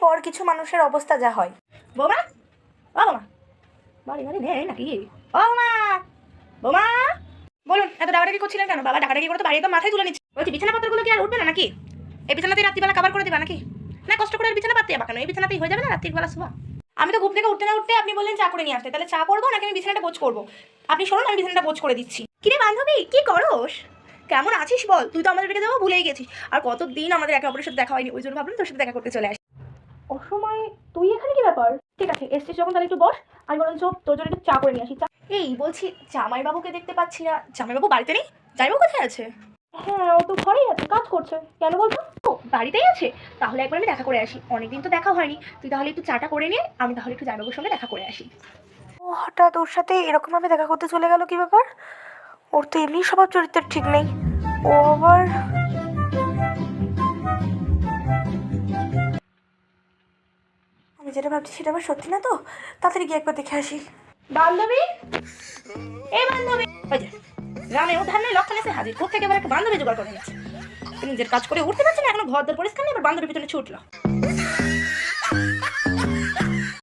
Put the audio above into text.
পর কিছু মানুষের অবস্থা যা হয়। বৌমা, ও বৌমা, বাড়ি বাড়ি নেই নাকি? ও বৌমা, বৌমা, বলুন এত ডাকাডাকি করছিলেন কেন? বাবা ডাকাডাকি করে তো বাড়ি তো মাথায় তুলে নিচ্ছে। বলছি বিছানাপত্রগুলো কি আর উঠবে না নাকি? এই বিছানাতেই রাত্রিবেলা কাবার করে দিবা নাকি? না কষ্ট করে বিছানা পাততে যাবা কেন? এই বিছানাতেই হয়ে যাবে না রাত্রিবেলা শোয়া। আমি তো ঘুম থেকে উঠতে না উঠতে আপনি বললেন চা করে নিয়ে আসতে, তাহলে চা করবো নাকি আমি বিছানাটা গোছ করবো? আপনি শোনুন, আমি বিছানাটা গোছ করে দিচ্ছি। কিরে বান্ধবী, কি করোস? কেমন আছিস বল? তুই তো আমাদের রেখে যাবো ভুলেই গেছিস। আর কতদিন আমাদের একে অপরের সাথে দেখা হয়নি, ওই জন্য ভাবলাম তোর সাথে দেখা করতে চলে আসি। অসময়ে তুই এখানে কি ব্যাপার? ঠিক আছে এসছিস যখন তাহলে একটু বস, আমি বরঞ্চ তোর জন্য একটু চা করে নিয়ে আসি। চা এই বলছি, জামাইবাবুকে দেখতে পাচ্ছি না। জামাইবাবু বাড়িতে নেই? জামাইবাবু কোথায় আছে? হ্যাঁ ও তো ঘরেই আছে, কাজ করছে। কেন বলতো? ও বাড়িতেই আছে? তাহলে একবার আমি দেখা করে আসি, অনেকদিন তো দেখা হয়নি। তুই তাহলে একটু চাটা করে নিয়ে আমি তাহলে একটু জামাইবাবুর সঙ্গে দেখা করে আসি। ও হঠাৎ ওর সাথে এরকম ভাবে দেখা করতে চলে গেল, কি ব্যাপার? ওর তো এমনি স্বভাব চরিত্রের ঠিক নেই। ও আবার আমি যেটা ভাবছি সেটা আবার সত্যি না তো? তাড়াতাড়ি গিয়ে একবার দেখে আসি। বান্ধবী, এই বান্ধবী, ওই যে গ্রামে উদ্ধার নেই লক্ষণ এসে হাজির। কোথা থেকে এবার একটা বান্ধবী জোগাড় করে গেছে। নিজের কাজ করে উঠতে পারছে না, এখনো ঘর দর পরিষ্কার নেই, এবার বান্ধবীর পিছনে ছুটলো।